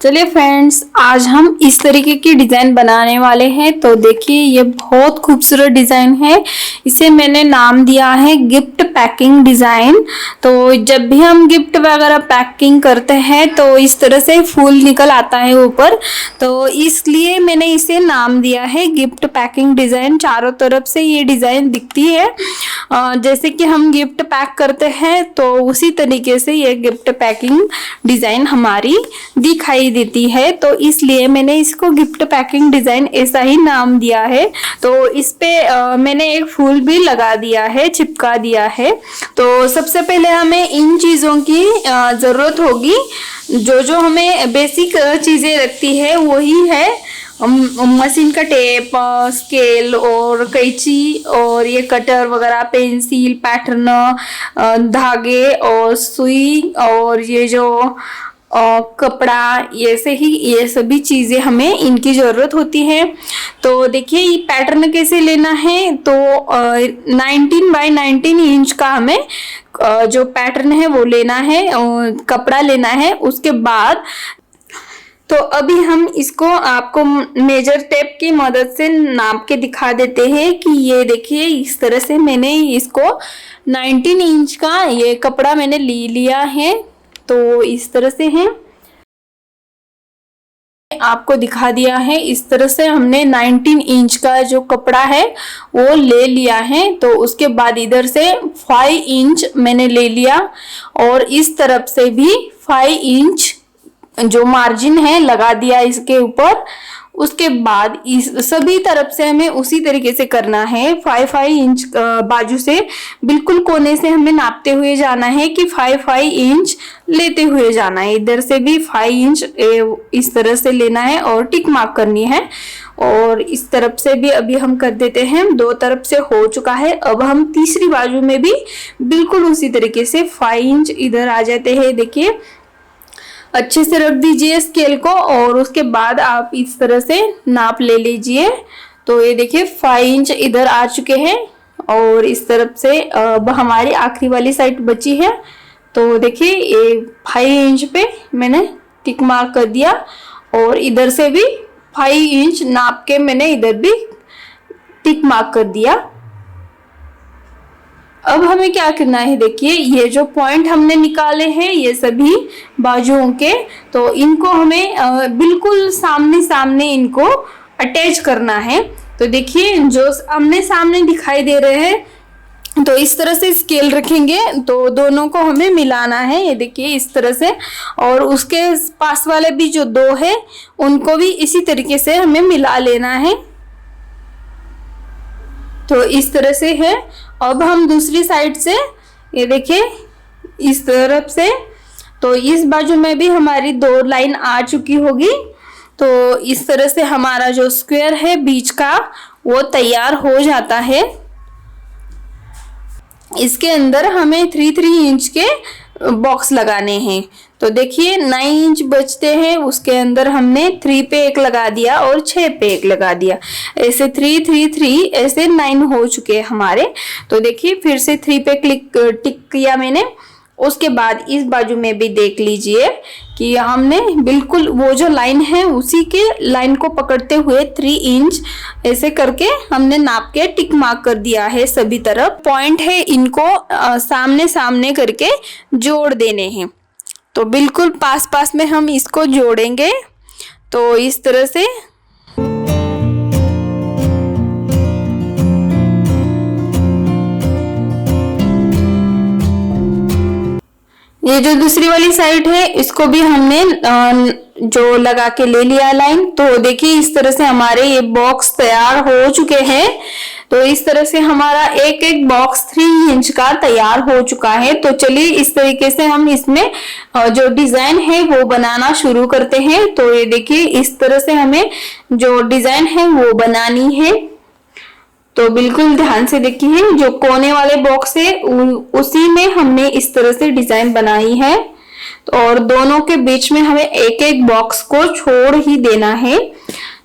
चलिए फ्रेंड्स, आज हम इस तरीके की डिज़ाइन बनाने वाले हैं। तो देखिए, ये बहुत खूबसूरत डिज़ाइन है। इसे मैंने नाम दिया है गिफ्ट पैकिंग डिज़ाइन। तो जब भी हम गिफ्ट वगैरह पैकिंग करते हैं तो इस तरह से फूल निकल आता है ऊपर, तो इसलिए मैंने इसे नाम दिया है गिफ्ट पैकिंग डिज़ाइन। चारों तरफ से ये डिज़ाइन दिखती है, जैसे कि हम गिफ्ट पैक करते हैं तो उसी तरीके से ये गिफ्ट पैकिंग डिज़ाइन हमारी दिखाई देती है। तो इसलिए मैंने इसको गिफ्ट पैकिंग डिज़ाइन ऐसा ही नाम दिया है। तो इस पे मैंने एक फूल भी लगा दिया है, चिपका दिया है। तो सबसे पहले हमें इन चीज़ों की ज़रूरत होगी। जो हमें बेसिक चीज़ें लगती है वही है मशीन का टेप, स्केल और कैंची और ये कटर वगैरह, पेंसिल, पैटर्न, धागे और सुई और ये जो कपड़ा, ये सभी चीज़ें हमें इनकी ज़रूरत होती है। तो देखिए, ये पैटर्न कैसे लेना है। तो 19 बाय 19 इंच का हमें जो पैटर्न है वो लेना है, कपड़ा लेना है। उसके बाद तो अभी हम इसको आपको मेजर टेप की मदद से नाप के दिखा देते हैं कि ये देखिए, इस तरह से मैंने इसको 19 इंच का ये कपड़ा मैंने लिया है। तो इस तरह से है, आपको दिखा दिया है। इस तरह से हमने 19 इंच का जो कपड़ा है वो ले लिया है। तो उसके बाद इधर से 5 इंच मैंने ले लिया और इस तरफ से भी 5 इंच जो मार्जिन है लगा दिया इसके ऊपर। उसके बाद इस सभी तरफ से हमें उसी तरीके से करना है। 5 इंच बाजू से बिल्कुल कोने से हमें नापते हुए जाना है कि 5 इंच लेते हुए जाना है। इधर से भी 5 इंच इस तरह से लेना है और टिक मार्क करनी है। और इस तरफ से भी अभी हम कर देते हैं। 2 तरफ से हो चुका है। अब हम तीसरी बाजू में भी बिल्कुल उसी तरीके से 5 इंच इधर आ जाते हैं। देखिए, अच्छे से रख दीजिए स्केल को और उसके बाद आप इस तरह से नाप ले लीजिए। तो ये देखिए 5 इंच इधर आ चुके हैं और इस तरफ से अब हमारी आखिरी वाली साइड बची है। तो देखिए, ये 5 इंच पे मैंने टिक मार्क कर दिया और इधर से भी 5 इंच नाप के मैंने इधर भी टिक मार्क कर दिया। अब हमें क्या करना है, देखिए ये जो पॉइंट हमने निकाले हैं ये सभी बाजुओं के, तो इनको हमें बिल्कुल सामने सामने इनको अटैच करना है। तो देखिए, जो आमने सामने दिखाई दे रहे हैं तो इस तरह से स्केल रखेंगे तो दोनों को हमें मिलाना है। ये देखिए इस तरह से, और उसके पास वाले भी जो 2 है उनको भी इसी तरीके से हमें मिला लेना है। तो इस तरह से है। अब हम दूसरी साइड से ये देखिए इस तरफ से, तो इस बाजू में भी हमारी 2 लाइन आ चुकी होगी। तो इस तरह से हमारा जो स्क्वायर है बीच का वो तैयार हो जाता है। इसके अंदर हमें 3 इंच के बॉक्स लगाने हैं। तो देखिए 9 इंच बचते हैं, उसके अंदर हमने 3 पे एक लगा दिया और 6 पे एक लगा दिया। ऐसे 3 3 3 ऐसे 9 हो चुके हैं हमारे। तो देखिए फिर से 3 पे टिक किया मैंने। उसके बाद इस बाजू में भी देख लीजिए कि हमने बिल्कुल वो जो लाइन है उसी के लाइन को पकड़ते हुए 3 इंच ऐसे करके हमने नाप के टिक मार्क कर दिया है। सभी तरफ पॉइंट है, इनको सामने सामने करके जोड़ देने हैं। तो बिल्कुल पास पास में हम इसको जोड़ेंगे। तो इस तरह से ये जो दूसरी वाली साइड है इसको भी हमने जो लगा के ले लिया लाइन। तो देखिए इस तरह से हमारे ये बॉक्स तैयार हो चुके हैं। तो इस तरह से हमारा एक एक बॉक्स 3 इंच का तैयार हो चुका है। तो चलिए इस तरीके से हम इसमें जो डिजाइन है वो बनाना शुरू करते हैं। तो ये देखिए इस तरह से हमें जो डिजाइन है वो बनानी है। तो बिल्कुल ध्यान से देखिए, जो कोने वाले बॉक्स है उसी में हमने इस तरह से डिजाइन बनाई है। और दोनों के बीच में हमें एक एक बॉक्स को छोड़ ही देना है,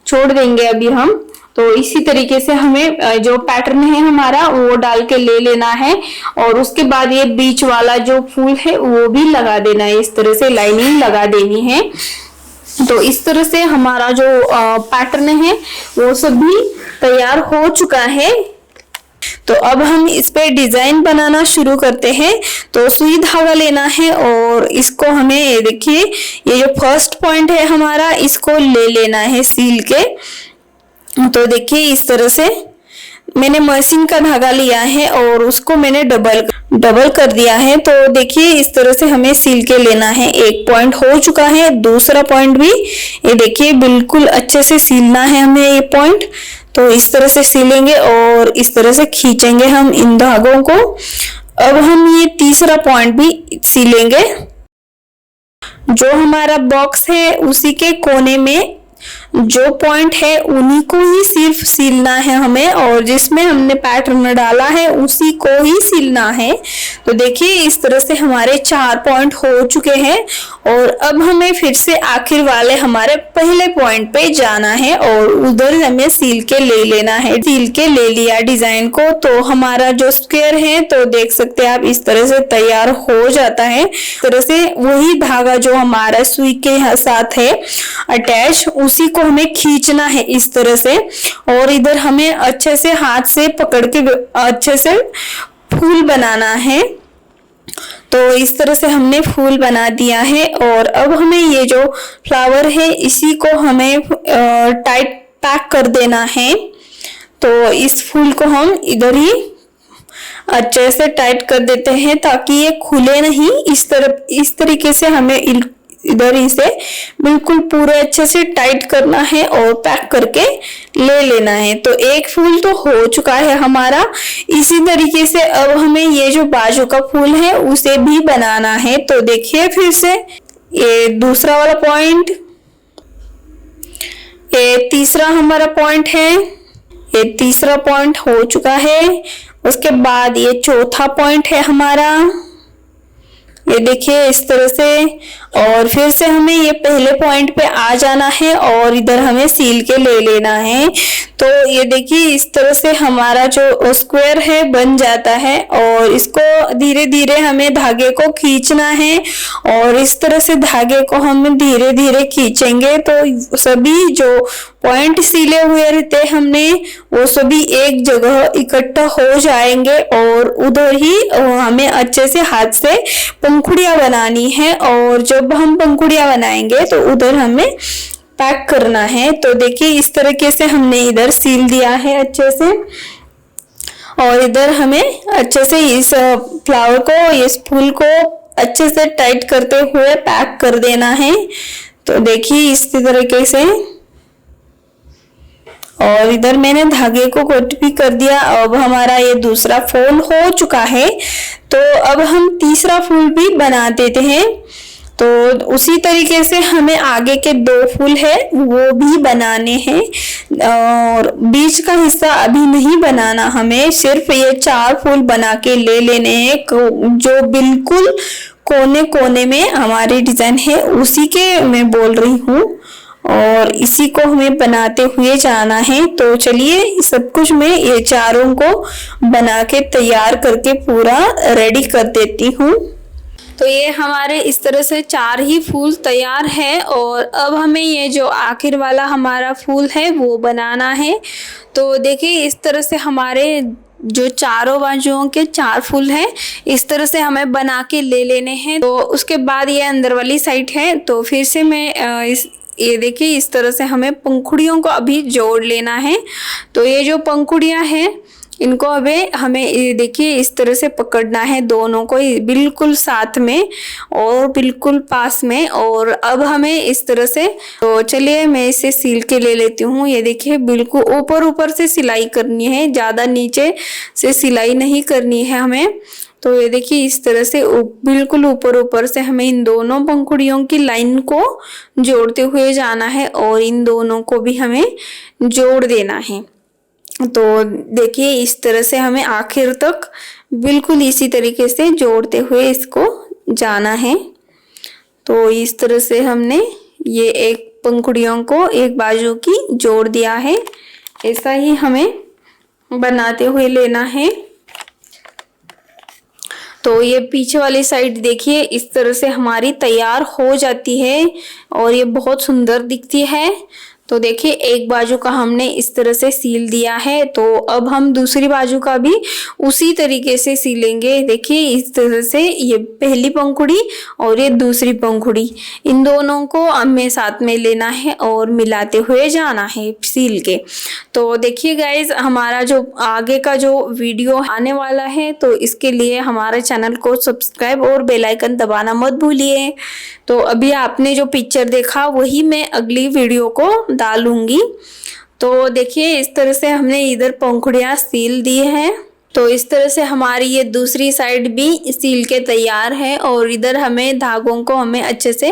छोड़ देंगे अभी हम। तो इसी तरीके से हमें जो पैटर्न है हमारा वो डाल के ले लेना है और उसके बाद ये बीच वाला जो फूल है वो भी लगा देना है। इस तरह से लाइनिंग लगा देनी है। तो इस तरह से हमारा जो पैटर्न है वो सभी तैयार हो चुका है। तो अब हम इस पे डिजाइन बनाना शुरू करते हैं। तो सुई धागा लेना है और इसको हमें, ये देखिए, ये जो फर्स्ट पॉइंट है हमारा, इसको ले लेना है सील के। तो देखिए इस तरह से मैंने मशीन का धागा लिया है और उसको मैंने डबल कर दिया है। तो देखिए इस तरह से हमें सील के लेना है। एक पॉइंट हो चुका है, दूसरा पॉइंट भी ये देखिए बिल्कुल अच्छे से सीलना है हमें ये पॉइंट। तो इस तरह से सीलेंगे और इस तरह से खींचेंगे हम इन धागों को। अब हम ये तीसरा पॉइंट भी सीलेंगे। जो हमारा बॉक्स है उसी के कोने में जो पॉइंट है उन्हीं को ही सिर्फ सीलना है हमें, और जिसमें हमने पैटर्न डाला है उसी को ही सीलना है। तो देखिए इस तरह से हमारे 4 पॉइंट हो चुके हैं और अब हमें फिर से आखिर वाले हमारे पहले पॉइंट पे जाना है और उधर हमें सील के ले लेना है। सील के ले लिया डिजाइन को, तो हमारा जो स्क्वायर है तो देख सकते हैं आप इस तरह से तैयार हो जाता है। इस तरह से वही धागा जो हमारा सुई के साथ है अटैच, उसी को हमें खींचना है इस तरह से, और इधर हमें अच्छे से हाथ से पकड़ के अच्छे से फूल बनाना है। तो इस तरह से हमने फूल बना दिया है और अब हमें ये जो फ्लावर है इसी को हमें टाइट पैक कर देना है। तो इस फूल को हम इधर ही अच्छे से टाइट कर देते हैं ताकि ये खुले नहीं। इस तरीके से हमें इधर ही से बिल्कुल पूरे अच्छे से टाइट करना है और पैक करके ले लेना है। तो एक फूल तो हो चुका है हमारा। इसी तरीके से अब हमें ये जो बाजू का फूल है उसे भी बनाना है। तो देखिए फिर से ये दूसरा वाला पॉइंट, ये तीसरा हमारा पॉइंट है, ये तीसरा पॉइंट हो चुका है। उसके बाद ये चौथा पॉइंट है हमारा, ये देखिए इस तरह से। और फिर से हमें ये पहले पॉइंट पे आ जाना है और इधर हमें सील के ले लेना है। तो ये देखिए इस तरह से हमारा जो स्क्वायर है बन जाता है और इसको धीरे धीरे हमें धागे को खींचना है और इस तरह से धागे को हम धीरे धीरे खींचेंगे तो सभी जो पॉइंट सीले हुए रहते हमने वो सभी एक जगह इकट्ठा हो जाएंगे और उधर ही हमें अच्छे से हाथ से पंखुड़ियां बनानी है। और जब हम पंखुड़ियां बनाएंगे तो उधर हमें पैक करना है। तो देखिए इस तरीके से हमने इधर सील दिया है अच्छे से और इधर हमें अच्छे से इस फ्लावर को, इस फूल को अच्छे से टाइट करते हुए पैक कर देना है। तो देखिए इस तरीके से, और इधर मैंने धागे को कट भी कर दिया। अब हमारा ये दूसरा फूल हो चुका है। तो अब हम तीसरा फूल भी बना देते हैं। तो उसी तरीके से हमें आगे के 2 फूल है वो भी बनाने हैं और बीच का हिस्सा अभी नहीं बनाना, हमें सिर्फ ये 4 फूल बना के ले लेने हैं जो बिल्कुल कोने कोने में हमारी डिजाइन है उसी के मैं बोल रही हूँ और इसी को हमें बनाते हुए जाना है। तो चलिए सब कुछ मैं ये चारों को बना के तैयार करके पूरा रेडी कर देती हूँ। तो ये हमारे इस तरह से 4 ही फूल तैयार है और अब हमें ये जो आखिर वाला हमारा फूल है वो बनाना है। तो देखिए इस तरह से हमारे जो चारों बाजुओं के 4 फूल है इस तरह से हमें बना के ले लेने हैं। तो उसके बाद ये अंदर वाली साइड है। तो फिर से मैं ये देखिए इस तरह से हमें पंखुड़ियों को अभी जोड़ लेना है। तो ये जो पंखुड़ियां हैं इनको अभी हमें ये देखिए इस तरह से पकड़ना है, दोनों को बिल्कुल साथ में और बिल्कुल पास में। और अब हमें इस तरह से, तो चलिए मैं इसे सील के ले लेती हूँ। ये देखिए बिल्कुल ऊपर ऊपर से सिलाई करनी है, ज़्यादा नीचे से सिलाई नहीं करनी है हमें। तो ये देखिए इस तरह से बिल्कुल ऊपर ऊपर से हमें इन दोनों पंखुड़ियों की लाइन को जोड़ते हुए जाना है और इन दोनों को भी हमें जोड़ देना है। तो देखिए इस तरह से हमें आखिर तक बिल्कुल इसी तरीके से जोड़ते हुए इसको जाना है। तो इस तरह से हमने ये एक पंखुड़ियों को एक बाजू की जोड़ दिया है, ऐसा ही हमें बनाते हुए लेना है। तो तो ये पीछे वाली साइड देखिए इस तरह से हमारी तैयार हो जाती है और ये बहुत सुंदर दिखती है। तो देखिए एक बाजू का हमने इस तरह से सील दिया है, तो अब हम दूसरी बाजू का भी उसी तरीके से सीलेंगे। देखिए इस तरह से ये पहली पंखुड़ी और ये दूसरी पंखुड़ी, इन दोनों को हमें साथ में लेना है और मिलाते हुए जाना है सील के। तो देखिए गाइज हमारा जो आगे का जो वीडियो आने वाला है, तो इसके लिए हमारे चैनल को सब्सक्राइब और बेल आइकन दबाना मत भूलिए। तो अभी आपने जो पिक्चर देखा वही मैं अगली वीडियो को डालूंगी। तो देखिए इस तरह से हमने इधर पंखुड़ियाँ सील दी हैं। तो इस तरह से हमारी ये दूसरी साइड भी सील के तैयार है और इधर हमें धागों को हमें अच्छे से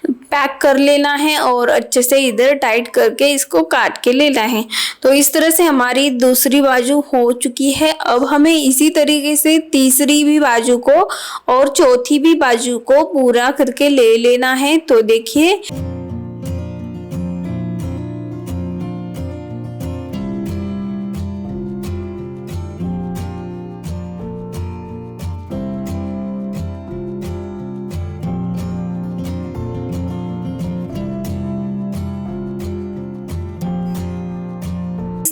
पैक कर लेना है और अच्छे से इधर टाइट करके इसको काट के लेना है। तो इस तरह से हमारी दूसरी बाजू हो चुकी है। अब हमें इसी तरीके से तीसरी भी बाजू को और चौथी भी बाजू को पूरा करके ले लेना है। तो देखिए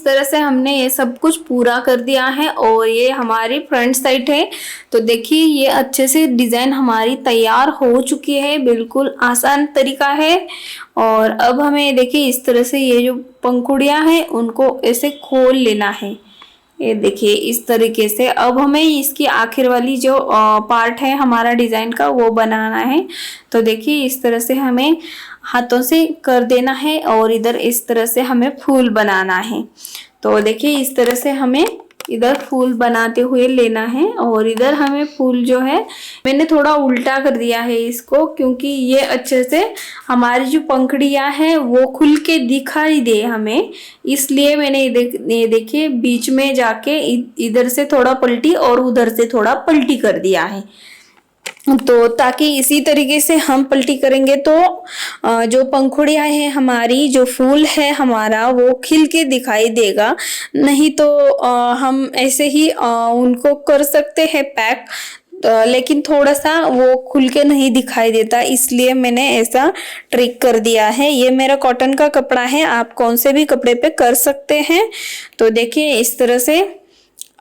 तरह से हमने ये सब कुछ पूरा कर दिया है और ये हमारी फ्रंट साइड है। तो देखिए ये अच्छे से डिजाइन हमारी तैयार हो चुकी है, बिल्कुल आसान तरीका है। और अब हमें देखिए इस तरह से ये जो पंखुड़ियां हैं उनको ऐसे खोल लेना है। ये देखिए इस तरीके से अब हमें इसकी आखिर वाली जो पार्ट है हमारा डिजाइन का वो बनाना है। तो देखिए इस तरह से हमें हाथों से कर देना है और इधर इस तरह से हमें फूल बनाना है। तो देखिए इस तरह से हमें इधर फूल बनाते हुए लेना है और इधर हमें फूल जो है मैंने थोड़ा उल्टा कर दिया है इसको, क्योंकि ये अच्छे से हमारी जो पंखुड़ियां हैं वो खुल के दिखाई दे हमें, इसलिए मैंने ये देखिए बीच में जाके इधर से थोड़ा पलटी और उधर से थोड़ा पलटी कर दिया है। तो ताकि इसी तरीके से हम पलटी करेंगे तो जो पंखुड़ियां हैं हमारी, जो फूल है हमारा वो खिल के दिखाई देगा। नहीं तो हम ऐसे ही उनको कर सकते हैं पैक, लेकिन थोड़ा सा वो खुल के नहीं दिखाई देता, इसलिए मैंने ऐसा ट्रिक कर दिया है। ये मेरा कॉटन का कपड़ा है, आप कौन से भी कपड़े पे कर सकते हैं। तो देखिए इस तरह से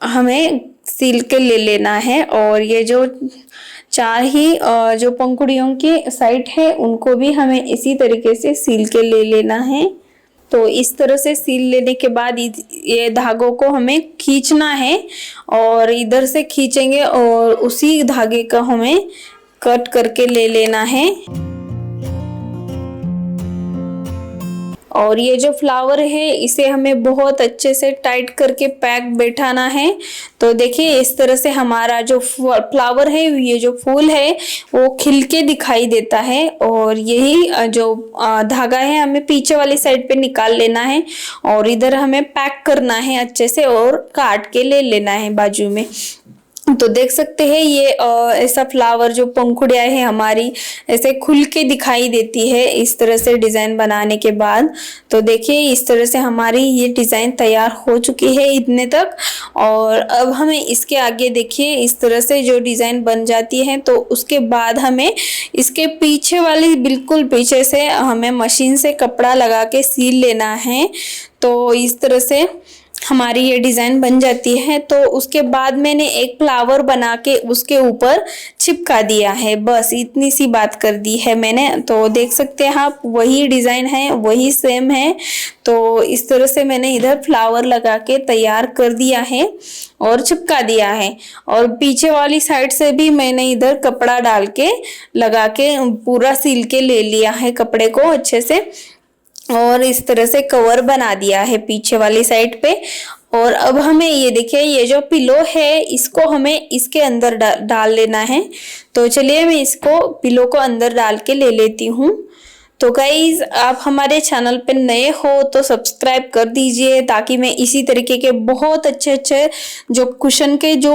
हमें सील के ले लेना है और ये जो चार ही जो पंखुड़ियों की साइड है उनको भी हमें इसी तरीके से सील के ले लेना है। तो इस तरह से सील लेने के बाद ये धागों को हमें खींचना है और इधर से खींचेंगे और उसी धागे का हमें कट करके ले लेना है। और ये जो फ्लावर है इसे हमें बहुत अच्छे से टाइट करके पैक बैठाना है। तो देखिए इस तरह से हमारा जो फ्लावर है, ये जो फूल है वो खिल के दिखाई देता है और यही जो धागा है हमें पीछे वाली साइड पे निकाल लेना है और इधर हमें पैक करना है अच्छे से और काट के ले लेना है बाजू में। तो देख सकते हैं ये ऐसा फ्लावर जो पंखुड़ियां है हमारी ऐसे खुल के दिखाई देती है इस तरह से डिजाइन बनाने के बाद। तो देखिए इस तरह से हमारी ये डिजाइन तैयार हो चुकी है इतने तक। और अब हमें इसके आगे देखिए इस तरह से जो डिजाइन बन जाती है, तो उसके बाद हमें इसके पीछे वाली बिल्कुल पीछे से हमें मशीन से कपड़ा लगा के सील लेना है। तो इस तरह से हमारी ये डिजाइन बन जाती है। तो उसके बाद मैंने एक फ्लावर बना के उसके ऊपर चिपका दिया है, बस इतनी सी बात कर दी है मैंने। तो देख सकते हैं आप वही डिजाइन है, वही सेम है। तो इस तरह से मैंने इधर फ्लावर लगा के तैयार कर दिया है और चिपका दिया है और पीछे वाली साइड से भी मैंने इधर कपड़ा डाल के लगा के पूरा सील के ले लिया है कपड़े को अच्छे से और इस तरह से कवर बना दिया है पीछे वाली साइड पे। और अब हमें ये देखिए ये जो पिलो है इसको हमें इसके अंदर डाल लेना है। तो चलिए मैं इसको पिलो को अंदर डाल के ले लेती हूँ। तो गाइज आप हमारे चैनल पे नए हो तो सब्सक्राइब कर दीजिए, ताकि मैं इसी तरीके के बहुत अच्छे जो कुशन के जो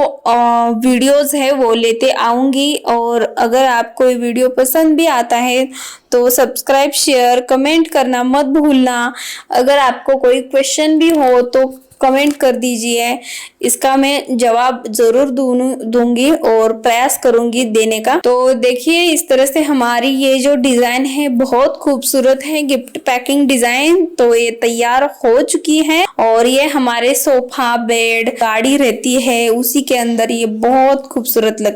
वीडियोस है वो लेते आऊँगी। और अगर आपको ये वीडियो पसंद भी आता है तो सब्सक्राइब शेयर कमेंट करना मत भूलना। अगर आपको कोई क्वेश्चन भी हो तो कमेंट कर दीजिए, इसका मैं जवाब जरूर दूंगी और प्रयास करूंगी देने का। तो देखिए इस तरह से हमारी ये जो डिजाइन है बहुत खूबसूरत है, गिफ्ट पैकिंग डिजाइन। तो ये तैयार हो चुकी है और ये हमारे सोफा, बेड, गाड़ी रहती है उसी के अंदर ये बहुत खूबसूरत लगती है।